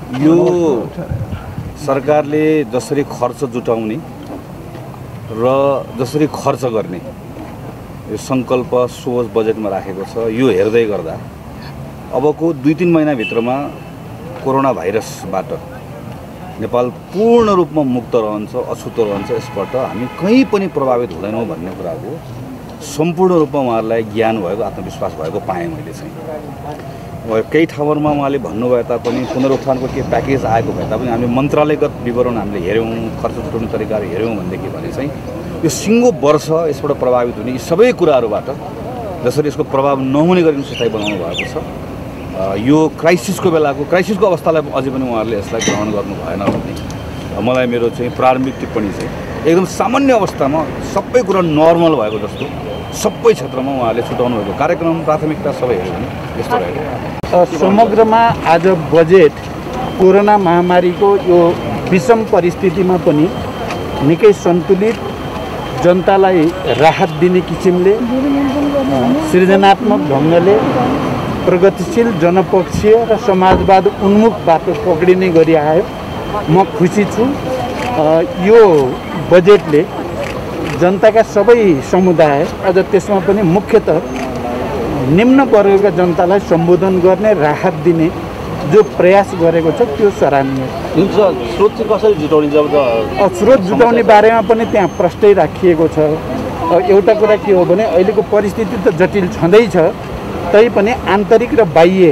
यो सरकारले जसरी खर्च जुटाउने र जसरी खर्च गर्ने यो संकल्प सोच बजेटमा राखेको छ। यो हेर्दै गर्दा अबको 2-3 महिनाभित्रमा कोरोना भाइरसबाट नेपाल पूर्ण रूपमा मुक्त रहन्छ, अछुतो रहन्छ। यसबाट हामी कहीँ पनि प्रभावित हुँदैनौँ भन्ने कुराको सम्पूर्ण रूपमा उहाँहरूलाई ज्ञान भएको, आत्मविश्वास भएको पाएँ मैले चाहिँ। केही ठाउँहरूमा उहाँले भन्नुभए तापनि पुनरुत्थानको के प्याकेज आएको भए तापनि हामीले मन्त्रालयगत विवरण हामीले हेऱ्यौँ, खर्च जुटाउने तरिकाहरू हेऱ्यौँ भनेदेखि भने चाहिँ यो सिङ्गो वर्ष यसबाट प्रभावित हुने यी सबै कुराहरूबाट जसरी यसको प्रभाव नहुने गरी सिस्टम बनाउनु भएको छ। यो क्राइसिसको बेलाको क्राइसिसको अवस्थालाई अझै पनि उहाँहरूले यसलाई ग्रहण गर्नु भएन भन्ने मलाई मेरो चाहिँ प्रारम्भिक टिप्पणी चाहिँ एकदम सामान्य अवस्थामा सबै कुरा नर्मल भएको जस्तो सबै क्षेत्रमा उहाँहरूले छुटाउनु भएको कार्यक्रम प्राथमिकता सबै हेऱ्यो भने यस्तो रहेको। समग्रमा आज बजेट कोरोना महामारीको यो विषम परिस्थितिमा पनि निकै सन्तुलित, जनतालाई राहत दिने किसिमले सृजनात्मक ढङ्गले प्रगतिशील, जनपक्षीय र समाजवाद उन्मुख बाटो पक्रिने गरी आयो। म खुसी छु। यो बजेटले जनताका सबै समुदाय अझ त्यसमा पनि मुख्यतः निम्न वर्गका जनतालाई सम्बोधन गर्ने, राहत दिने जो प्रयास गरेको छ त्यो सराहनीय। स्रोत चाहिँ कसरी जुटाउने? स्रोत जुटाउने बारेमा पनि त्यहाँ प्रष्टै राखिएको छ। एउटा कुरा के हो भने अहिलेको परिस्थिति त जटिल छँदैछ, तैपनि आन्तरिक र बाह्य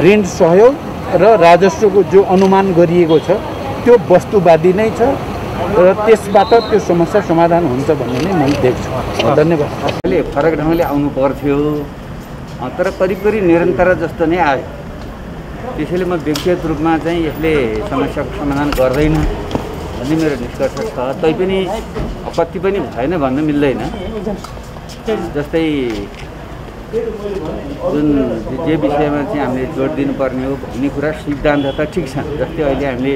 ऋण सहयोग र राजस्वको जो अनुमान गरिएको छ त्यो वस्तुवादी नै छ र त्यसबाट त्यो समस्या समाधान हुन्छ भन्ने नै मैले देख्छु। धन्यवाद। अहिले फरक ढङ्गले आउनु पर्थ्यो, तर करिब करिब निरन्तर जस्तो नै आयो। त्यसैले म व्यक्तिगत रूपमा चाहिँ यसले समस्याको समाधान गर्दैन भन्ने मेरो निष्कर्ष छ। तैपनि कति पनि भएन भन्न मिल्दैन। जस्तै जुन जे विषयमा चाहिँ हामीले जोड दिनुपर्ने हो भन्ने कुरा सिद्धान्त त ठिक छ। जस्तै अहिले हामीले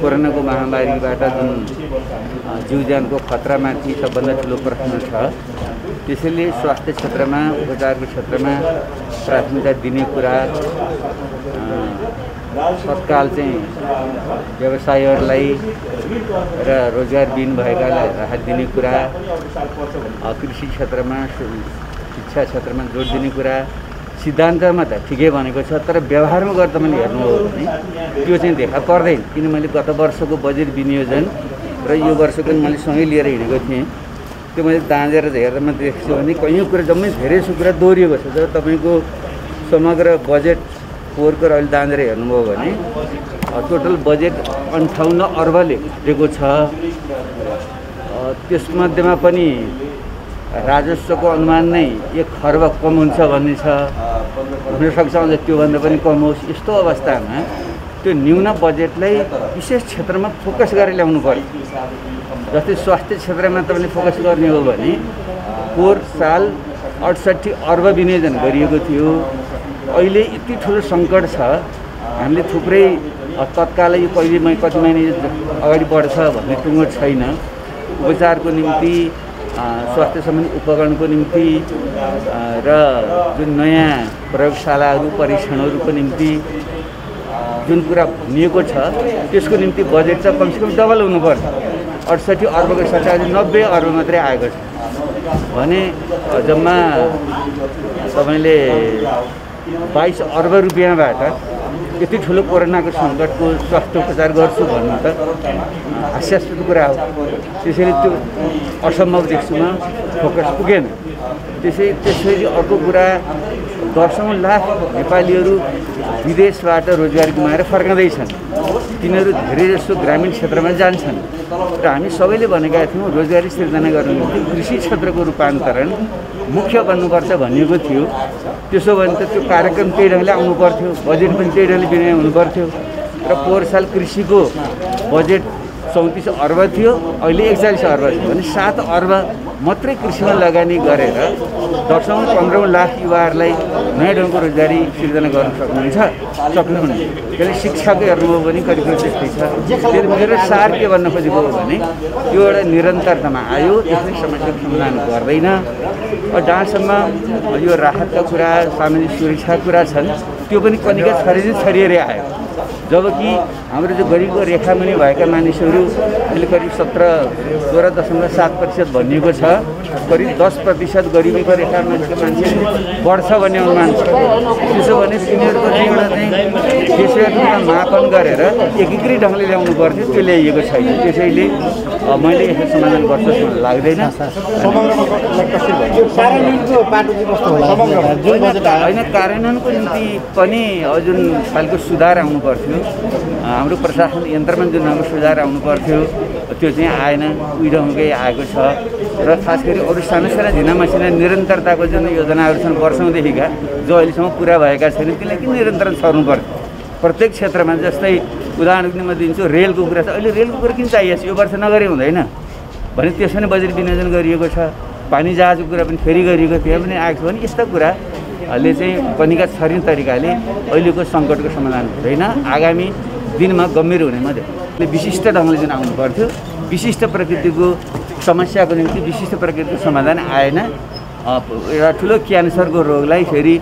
कोरोनाको महामारीबाट जुन जीवज्यानको खतरामाथि सबभन्दा ठुलो प्रश्न छ, त्यसैले स्वास्थ्य क्षेत्रमा, उपचारको क्षेत्रमा प्राथमिकता दिने कुरा, तत्काल चाहिँ व्यवसायहरूलाई र रोजगारविहीन भएकालाई राहत दिने कुरा, कृषि क्षेत्रमा, शिक्षा क्षेत्रमा जोड दिने कुरा सिद्धान्तमा त ठिकै भनेको छ, तर व्यवहारमा गर्दा पनि हेर्नु हो भने त्यो चाहिँ देखा पर्दैन। किन मैले गत वर्षको बजेट विनियोजन र यो वर्षको मैले सँगै लिएर हिँडेको थिएँ, त्यो मैले दाँजेर हेर्दा म देख्छु भने कयौँ कुरा जम्मै धेरै सो कुरा दोहोरिएको छ। जब तपाईँको समग्र बजेट फोहोरको अहिले दाँजेर हेर्नुभयो भने टोटल बजेट 58 अर्बले दिएको छ। त्यसमध्येमा पनि राजस्वको अनुमान नै 1 खर्ब कम हुन्छ भन्ने छ। हुनसक्छ अझ त्योभन्दा पनि कम होस्। यस्तो अवस्थामा त्यो न्यून बजेटलाई विशेष क्षेत्रमा फोकस गरेर ल्याउनु पर्यो। जस्तै स्वास्थ्य क्षेत्रमा तपाईँले फोकस गर्ने हो भने पोहोर साल 68 अर्ब विनियोजन गरिएको थियो। अहिले यति ठुलो सङ्कट छ, हामीले थुप्रै तत्कालै यो कहिले कति महिना अगाडि बढ्छ भन्ने टुङ्गो छैन। उपचारको निम्ति, स्वास्थ्य सम्बन्धी उपकरणको निम्ति र जुन नयाँ प्रयोगशालाहरू, परीक्षणहरूको निम्ति जुन कुरा भनिएको छ त्यसको निम्ति बजेट चाहिँ कमसेकम डबल हुनुपर्छ। 68 अर्बको सट्टा 90 अर्ब मात्रै आएको छ भने जम्मा तपाईँले 22 अर्ब रुपियाँबाट यति ठुलो कोरोनाको सङ्कटको स्वास्थ्य उपचार गर्छु भन्नु त हास्यास्पद कुरा हो। त्यसैले त्यो असम्भव देख्छु म, फोकस पुगेन। त्यसैले अर्को कुरा 10औं लाख नेपालीहरू विदेशबाट रोजगारी गुमाएर फर्काउँदैछन्। तिनीहरू धेरै जसो ग्रामीण क्षेत्रमा जान्छन् र हामी सबैले भनेका थियौँ रोजगारी सिर्जना गर्नु निम्ति कृषि क्षेत्रको रूपान्तरण मुख्य बन्नुपर्छ भनिएको थियो। त्यसो भने त त्यो कार्यक्रम त्यही ढङ्गले आउनु पर्थ्यो, बजेट पनि त्यही ढङ्गले विनियोजन हुनुपर्थ्यो। र पोहोर साल कृषिको बजेट 34 अर्ब थियो, अहिले 41 अर्ब छ भने 7 अर्ब मात्रै कृषिमा लगानी गरेर 10औं 15औं लाख युवाहरूलाई नयाँ ढङ्गको रोजगारी सिर्जना गर्न सक्नुहुन्न। त्यसले शिक्षाको हेर्नुभयो भने करिब त्यस्तै छ। त्यो मेरो सार के भन्न खोजेको हो भने यो एउटा निरन्तरतामा आयो, यसले समस्याको समाधान गर्दैन। जहाँसम्म यो राहतका कुरा, सामाजिक सुरक्षाका कुरा छन् त्यो पनि कनिका छरिएरै आयो। जबकि हाम्रो जो गरिबको रेखामुनि भएका मानिसहरू अहिले करिब 16.7% भनिएको छ। करिब 10% गरिबीको रेखामुनिको मान्छे बढ्छ भन्ने अनुमान छ। त्यसो भने तिनीहरूको चाहिँ एउटा चाहिँ त्यसैमा मापन गरेर एकीकृत ढङ्गले ल्याउनु पर्थ्यो, त्यो ल्याइएको छैन। त्यसैले मैले यसको समाधान गर्छु जस्तो मलाई लाग्दैन। होइन, कार्यान्वयनको निम्ति पनि जुन खालको सुधार आउनु पर्थ्यो, हाम्रो प्रशासन यन्त्रमा जुन हाम्रो सुधार आउनु पर्थ्यो त्यो चाहिँ आएन, उहिलेकै आएको छ। र खास गरी अरू सानो सानो झिनामसिना निरन्तरताको जुन योजनाहरू छन् वर्षौँदेखिका, जो अहिलेसम्म पुरा भएका छैनन्, त्यसलाई किन निरन्तर सर्नु पर्छ? प्रत्येक क्षेत्रमा जस्तै उदाहरणको निम्ति म दिन्छु, रेलको कुरा छ। अहिले रेलको कुरा किन चाहिएको छ? यो वर्ष नगरे हुँदैन भने त्यसमा पनि बजेट विनियोजन गरिएको छ। पानी जहाजको कुरा पनि फेरि गरिएको, त्यहाँ पनि आएको छ भने यस्ता कुराले चाहिँ पनिका छरिने तरिकाले अहिलेको सङ्कटको समाधान हुँदैन। आगामी दिनमा गम्भीर हुने मात्रै विशिष्ट ढङ्गले जुन आउनु पर्थ्यो, विशिष्ट प्रकृतिको समस्याको निम्ति विशिष्ट प्रकृतिको समाधान आएन। एउटा ठुलो क्यान्सरको रोगलाई फेरि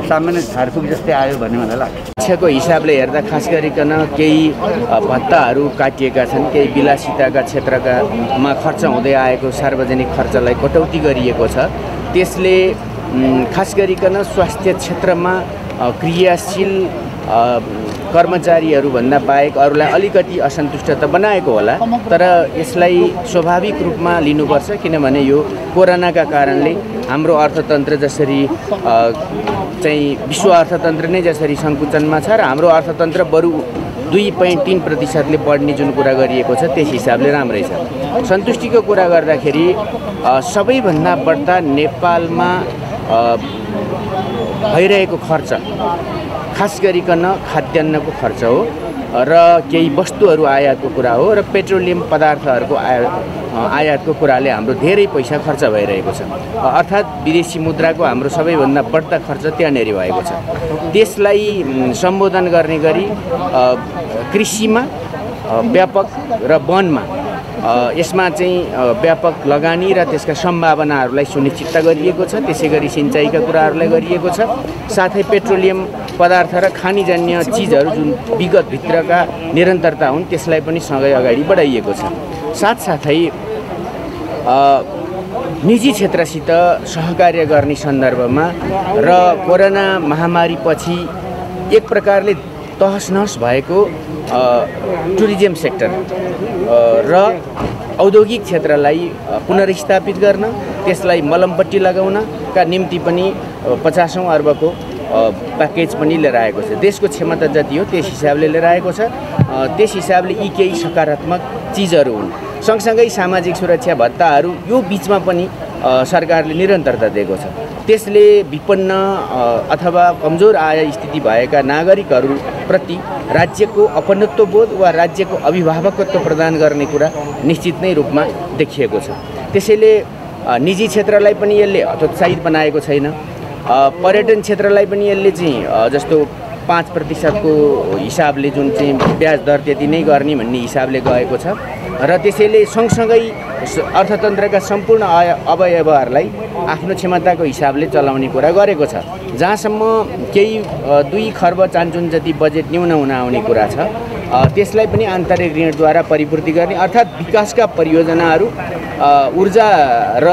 सामान्य झारफुक जस्तै आयो भन्ने मलाई लाग्छ। शिक्षाको हिसाबले हेर्दा खास गरिकन केही भत्ताहरू काटिएका छन्, केही विलासिताका क्षेत्रकामा खर्च हुँदै आएको सार्वजनिक खर्चलाई कटौती गरिएको छ। त्यसले खास गरिकन स्वास्थ्य क्षेत्रमा क्रियाशील कर्मचारीहरूभन्दा बाहेक अरूलाई अलिकति असन्तुष्ट त बनाएको होला, तर यसलाई स्वाभाविक रूपमा लिनुपर्छ। किनभने यो कोरोनाका कारणले हाम्रो अर्थतन्त्र जसरी चाहिँ विश्व अर्थतन्त्र नै जसरी सङ्कुचनमा छ र हाम्रो अर्थतन्त्र बरु 2.3%ले बढ्ने जुन कुरा गरिएको छ त्यस हिसाबले राम्रै छ। सन्तुष्टिको कुरा गर्दाखेरि सबैभन्दा बढ्ता नेपालमा भइरहेको खर्च खास गरिकन खाद्यान्नको खर्च हो र केही वस्तुहरू आयातको कुरा हो र पेट्रोलियम पदार्थहरूको आयातको कुराले हाम्रो धेरै पैसा खर्च भइरहेको छ। अर्थात् विदेशी मुद्राको हाम्रो सबैभन्दा बढ्ता खर्च त्यहाँनिर भएको छ। त्यसलाई सम्बोधन गर्ने गरी कृषिमा व्यापक र वनमा यसमा चाहिँ व्यापक लगानी र त्यसका सम्भावनाहरूलाई सुनिश्चित गरिएको छ। त्यसै गरी सिँचाइका कुराहरूलाई गरिएको छ। साथै पेट्रोलियम पदार्थ र खानीजन्य चिजहरू जुन विगतभित्रका निरन्तरता हुन् त्यसलाई पनि सँगै अगाडि बढाइएको छ। साथसाथै निजी क्षेत्रसित सहकार्य गर्ने सन्दर्भमा र कोरोना महामारीपछि एक प्रकारले तहस-नहस भएको टुरिज्म सेक्टर र औद्योगिक क्षेत्रलाई पुनर्स्थापित गर्न, त्यसलाई मलमपट्टि लगाउनका निम्ति पनि 50औं अर्बको प्याकेज पनि लिएर आएको छ। देशको क्षमता जति हो त्यस हिसाबले लिएर आएको छ। त्यस हिसाबले यी केही सकारात्मक चिजहरू हुन्। सँगसँगै सामाजिक सुरक्षा भत्ताहरू यो बिचमा पनि सरकारले निरन्तरता दिएको छ। त्यसले विपन्न अथवा कमजोर आय स्थिति भएका नागरिकहरूप्रति राज्यको अपनत्व बोध वा राज्यको अभिभावकत्व प्रदान गर्ने कुरा निश्चित नै रूपमा देखिएको छ। त्यसैले निजी क्षेत्रलाई पनि यसले हतोत्साहित बनाएको छैन। पर्यटन क्षेत्रलाई पनि यसले चाहिँ जस्तो 5% को हिसाबले जुन चाहिँ ब्याज दर त्यति नै गर्ने भन्ने हिसाबले गएको छ र त्यसैले सँगसँगै अर्थतन्त्रका सम्पूर्ण अवयवहरूलाई आफ्नो क्षमताको हिसाबले चलाउने कुरा गरेको छ। जहाँसम्म केही 2 खर्ब चान्चुन जति बजेट न्यून हुन आउने कुरा छ, त्यसलाई पनि आन्तरिक ऋणद्वारा परिपूर्ति गर्ने अर्थात् विकासका परियोजनाहरू, ऊर्जा र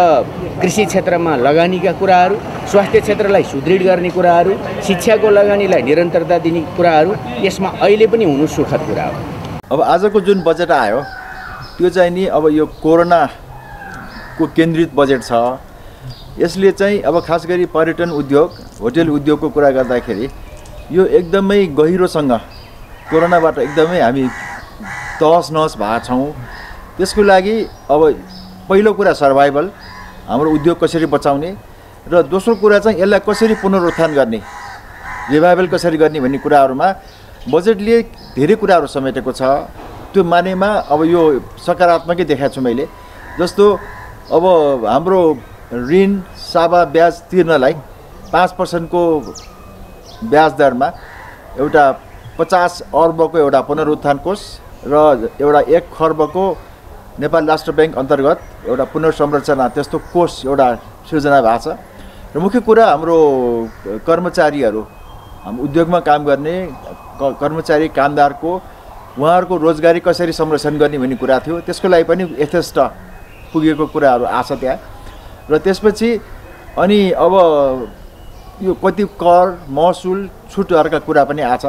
कृषि क्षेत्रमा लगानीका कुराहरू, स्वास्थ्य क्षेत्रलाई सुदृढ गर्ने कुराहरू, शिक्षाको लगानीलाई निरन्तरता दिने कुराहरू यसमा अहिले पनि हुनु सुखद कुरा हो। अब आजको जुन बजेट आयो त्यो चाहिँ नि अब यो कोरोनाको केन्द्रित बजेट छ। यसले चाहिँ अब खास गरी पर्यटन उद्योग, होटेल उद्योगको कुरा गर्दाखेरि यो एकदमै गहिरोसँग कोरोनाबाट एकदमै हामी तहस-नहस भएका छौँ। त्यसको लागि अब पहिलो कुरा सर्भाइभल, हाम्रो उद्योग कसरी बचाउने र दोस्रो कुरा चाहिँ यसलाई कसरी पुनरुत्थान गर्ने, रिभाइभल कसरी गर्ने भन्ने कुराहरूमा बजेटले धेरै कुराहरू समेटेको छ। त्यो मानेमा अब यो सकारात्मकै देखाएको छु मैले। जस्तो अब हाम्रो ऋण सावा ब्याज तिर्नलाई 5% को ब्याज दरमा एउटा 50 अर्बको एउटा पुनरुत्थान कोष र एउटा 1 खर्बको नेपाल राष्ट्र ब्याङ्क अन्तर्गत एउटा पुनर्संरचना त्यस्तो कोष एउटा सृजना भएको छ। र मुख्य कुरा हाम्रो कर्मचारीहरू, उद्योगमा काम गर्ने कर्मचारी कामदारको उहाँहरूको रोजगारी कसरी संरक्षण गर्ने भन्ने कुरा थियो। त्यसको लागि पनि यथेष्ट पुगेको कुराहरू आछ त्यहाँ। र त्यसपछि अनि अब यो कति कर महसुल छुटहरूका कुरा पनि आछ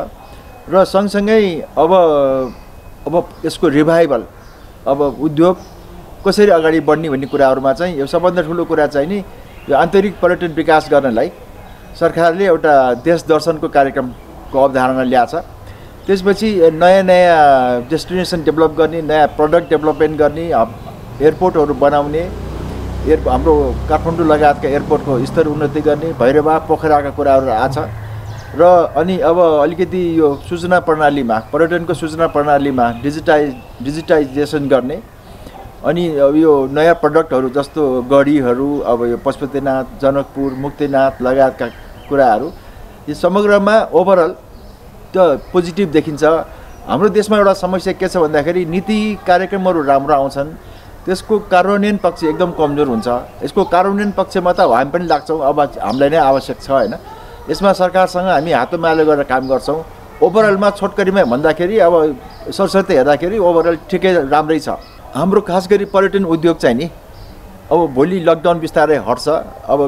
र सँगसँगै अब यसको रिभाइभल अब उद्योग कसरी अगाडि बढ्ने भन्ने कुराहरूमा चाहिँ यो सबभन्दा ठुलो कुरा चाहिँ नि यो आन्तरिक पर्यटन विकास गर्नलाई सरकारले एउटा देश दर्शनको कार्यक्रमको अवधारणा ल्याछ। त्यसपछि नयाँ नयाँ डेस्टिनेसन डेभलप गर्ने, नयाँ प्रडक्ट डेभलपमेन्ट गर्ने, एयरपोर्टहरू बनाउने, हाम्रो काठमाडौँ लगायतका एयरपोर्टको स्तर उन्नति गर्ने, भैरवा पोखराका कुराहरू आछ। र अनि अब अलिकति यो सूचना प्रणालीमा, पर्यटनको सूचना प्रणालीमा डिजिटाइजेसन गर्ने, अनि अब यो नयाँ प्रडक्टहरू जस्तो गढीहरू, अब यो पशुपतिनाथ, जनकपुर, मुक्तिनाथ लगायतका कुराहरू, यो समग्रमा ओभरअल त्यो पोजिटिभ देखिन्छ। हाम्रो देशमा एउटा समस्या के छ भन्दाखेरि नीति कार्यक्रमहरू राम्रो आउँछन्, त्यसको कार्यान्वयन पक्ष एकदम कमजोर हुन्छ। यसको कार्यान्वयन पक्षमा त हामी पनि लाग्छौँ, अब हामीलाई नै आवश्यक छ होइन। यसमा सरकारसँग हामी हातोमालो गरेर काम गर्छौँ। ओभरअलमा छोटकरीमा भन्दाखेरि अब सरसर्ती हेर्दाखेरि ओभरअल ठिकै राम्रै छ। हाम्रो खास गरी पर्यटन उद्योग चाहिँ नि अब भोलि लकडाउन बिस्तारै हट्छ, अब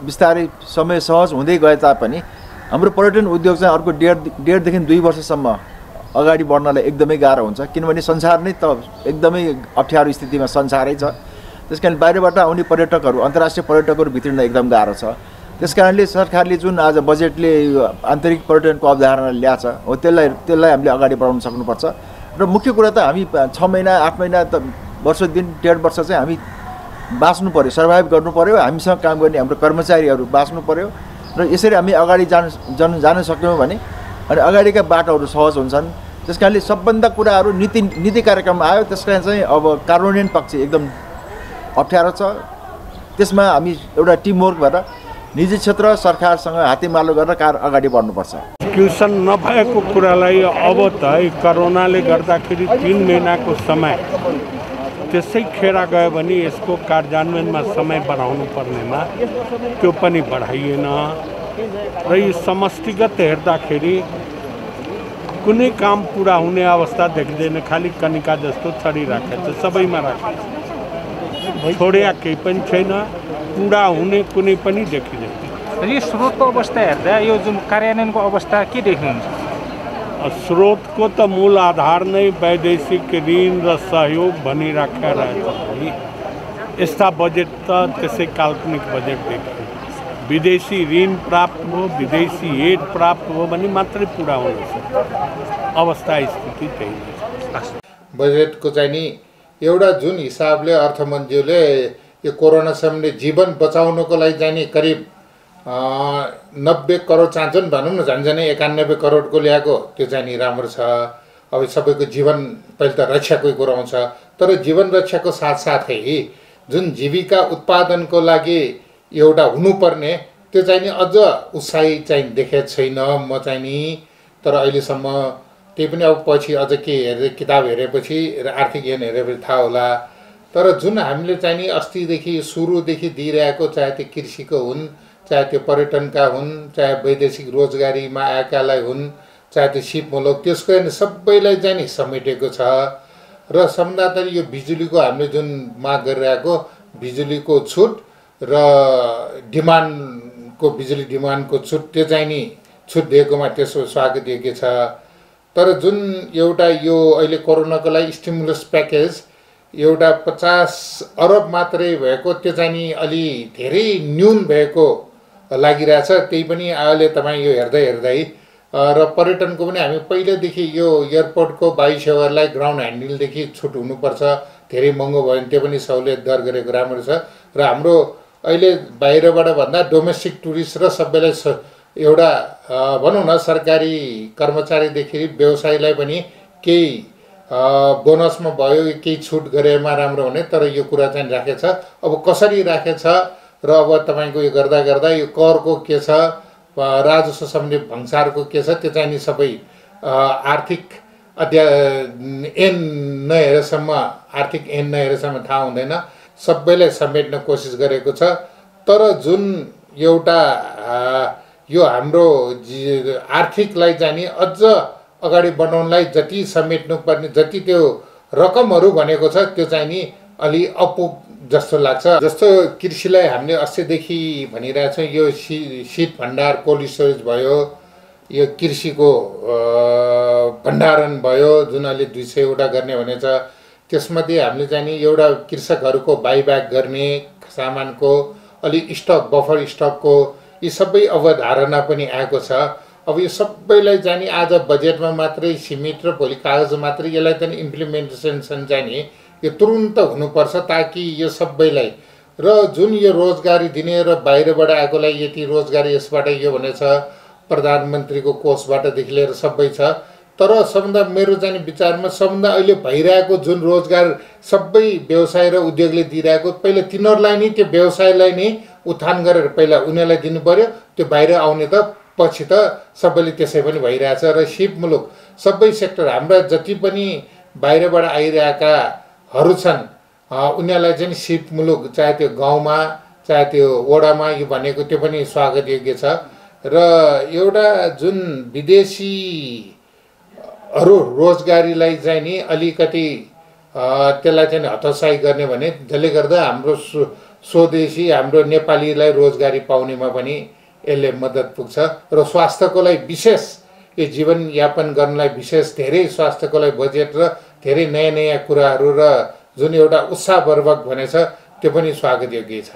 बिस्तारै समय सहज हुँदै गए तापनि हाम्रो पर्यटन उद्योग चाहिँ अर्को डेढदेखि 2 वर्षसम्म अगाडि बढ्नलाई एकदमै गाह्रो हुन्छ। किनभने संसार नै त एकदमै अप्ठ्यारो स्थितिमा संसारै छ। त्यस कारण बाहिरबाट आउने पर्यटकहरू, अन्तर्राष्ट्रिय पर्यटकहरू भित्रिन एकदम गाह्रो छ। त्यस कारणले सरकारले जुन आज बजेटले आन्तरिक पर्यटनको अवधारणा ल्याछ हो त्यसलाई हामीले अगाडि बढाउन सक्नुपर्छ। र मुख्य कुरा त हामी 6 महिना 8 महिना त वर्ष दिन 1.5 वर्ष चाहिँ हामी बाँच्नु पर्यो, सर्भाइभ गर्नु पर्यो। हामीसँग काम गर्ने हाम्रो कर्मचारीहरू बाँच्नु पर्यो र यसरी हामी अगाडि जान सक्यौँ भने अनि अगाडिका बाटोहरू सहज हुन्छन्। त्यस कारणले सबभन्दा कुराहरू नीति कार्यक्रम आयो, त्यस कारण चाहिँ अब कार्यान्वयन पक्ष एकदम अप्ठ्यारो छ। त्यसमा हामी एउटा टिमवर्क भएर निजी क्षेत्र सरकारसँग हातेमालो गरेर अगाडि बढ्नुपर्छ। एक्जिक्युसन नभएको कुरालाई अब त कोरोनाले गर्दाखेरि 3 महिनाको समय त्यसै खेर गयो भने यसको कार्यान्वयनमा समय बढाउनु पर्नेमा त्यो पनि बढाइएन। र यो समष्टिगत हेर्दाखेरि कुनै काम पुरा हुने अवस्था देखिँदैन, खालि कनिका जस्तो छडिराखेको छ, सबैमा राखेको छ, छोड्या केही पनि छैन, पुरा हुने कुनै पनि देखिँदैन। यो स्रोतको अवस्था हेर्दा यो जुन कार्यान्वयनको अवस्था के देख्नुहुन्छ? स्रोतको त मूल आधार नै वैदेशिक ऋण र सहयोग भनिराखेका रहेछ। यस्ता बजेट त त्यसै काल्पनिक बजेट देखियो। विदेशी ऋण प्राप्त हो, विदेशी एड प्राप्त हो भने मात्रै पुरा हुनेछ। अवस्था स्थिति त्यही नै छ। बजेटको चाहिँ नि एउटा जुन हिसाबले अर्थमन्त्रीले यो कोरोना समयले जीवन बचाउनको लागि चाहिँ नि करिब 90 करोड चाहन्छन् भनौँ न, झन्झनै 91 करोडको ल्याएको, त्यो चाहिँ नि राम्रो छ। अब सबैको जीवन पहिले त रक्षाकै कुरो आउँछ, तर जीवन रक्षाको साथसाथै जुन जीविका उत्पादनको लागि एउटा हुनुपर्ने त्यो चाहिँ नि अझ उत्साही चाहिँ देखेको छैन म चाहिँ नि। तर अहिलेसम्म त्यही पनि अब पछि अझ के किताब हेरेपछि र आर्थिक ऐन हेरेपछि थाहा होला। तर जुन हामीले चाहिँ नि अस्तिदेखि सुरुदेखि दिइरहेको, चाहे त्यो कृषिको हुन्, चाहे त्यो पर्यटनका हुन्, चाहे वैदेशिक रोजगारीमा आएकालाई हुन्, चाहे त्यो सिपमूलक, त्यसको सबैलाई चाहिँ नि समेटेको छ। र सम्झाउँदाखेरि यो बिजुलीको हामीले जुन माग गरिरहेको बिजुलीको छुट र डिमान्डको बिजुली डिमान्डको छुट, त्यो चाहिँ नि छुट दिएकोमा त्यसो स्वागत योग्य छ। तर जुन एउटा यो अहिले कोरोनाको लागि स्टिमुलस प्याकेज एउटा 50 अरब मात्रै भएको, त्यो चाहिँ नि अलि धेरै न्यून भएको लागिरहेछ। त्यही पनि अहिले तपाईँ यो हेर्दै र पर्यटनको पनि हामी पहिलेदेखि यो एयरपोर्टको वायु सेवालाई ग्राउन्ड ह्यान्डलदेखि छुट हुनुपर्छ, धेरै महँगो भयो भने त्यो पनि सहुलियत दर गरेको राम्रो छ। र हाम्रो अहिले बाहिरबाट भन्दा डोमेस्टिक टुरिस्ट र सबैलाई एउटा भनौँ न सरकारी कर्मचारीदेखि व्यवसायीलाई पनि केही बोनसमा भयो, केही छुट गरेमा राम्रो हुने। तर यो कुरा चाहिँ राखेछ, अब कसरी राखेछ र अब तपाईँको यो गर्दा यो करको के छ, राजस्व सम्बन्धी भंसारको के छ, त्यो चाहिँ नि सबै आर्थिक ऐन नहेरेसम्म थाहा हुँदैन। सबैलाई समेट्न कोसिस गरेको छ। तर जुन एउटा यो हाम्रो आर्थिकलाई चाहिँ नि अझ अगाडि बढाउनलाई जति समेट्नुपर्ने जति त्यो रकमहरू भनेको छ त्यो चाहिँ नि अलि अपुग जस्तो लाग्छ। जस्तो कृषिलाई हामीले अस्तिदेखि भनिरहेछौँ, यो शीत भण्डार कोल्ड स्टोरेज भयो, यो कृषिको भण्डारण भयो जुन अहिले 200 वटा गर्ने भनेछ, त्यसमध्ये हामीले चाहिँ नि एउटा कृषकहरूको बाइब्याक गर्ने सामानको अलि स्टक बफर स्टकको यी सबै अवधारणा पनि आएको छ। अब यो सबैलाई चाहिँ नि आज बजेटमा मात्रै सीमित र भोलि कागज मात्रै यसलाई चाहिँ इम्प्लिमेन्टेसन चाहिँ नि यो तुरुन्त हुनुपर्छ ताकि यो सबैलाई र जुन यो रोजगारी दिने र बाहिरबाट आएकोलाई यति रोजगारी यसबाट यो भनेछ प्रधानमन्त्रीको कोषबाटदेखि लिएर सबै छ। तर सबभन्दा मेरो चाहिँ विचारमा सबभन्दा अहिले भइरहेको जुन रोजगार सबै व्यवसाय र उद्योगले दिइरहेको पहिला तिनीहरूलाई नै त्यो व्यवसायलाई नै उत्थान गरेर पहिला उनीहरूलाई दिनु पर्यो, त्यो बाहिर आउने त पछि त सबैले त्यसै पनि भइरहेछ। र सिप मुलुक सबै सेक्टर हाम्रा जति पनि बाहिरबाट आइरहेकाहरू छन् उनीहरूलाई चाहिँ सिप मुलुक चाहे त्यो गाउँमा चाहे त्यो वडामा यो भनेको त्यो पनि स्वागत योग्य छ। र एउटा जुन विदेशीहरू रोजगारीलाई चाहिँ नि अलिकति त्यसलाई चाहिँ हतोत्साही गर्ने भने जसले गर्दा हाम्रो स्वदेशी हाम्रो नेपालीलाई रोजगारी पाउनेमा पनि यसले मद्दत पुग्छ। र स्वास्थ्यको लागि विशेष यो जीवनयापन गर्नलाई विशेष धेरै स्वास्थ्यको लागि बजेट र धेरै नयाँ नयाँ कुराहरू र जुन एउटा उत्साहवर्धक भनेछ त्यो पनि स्वागत योग्य छ।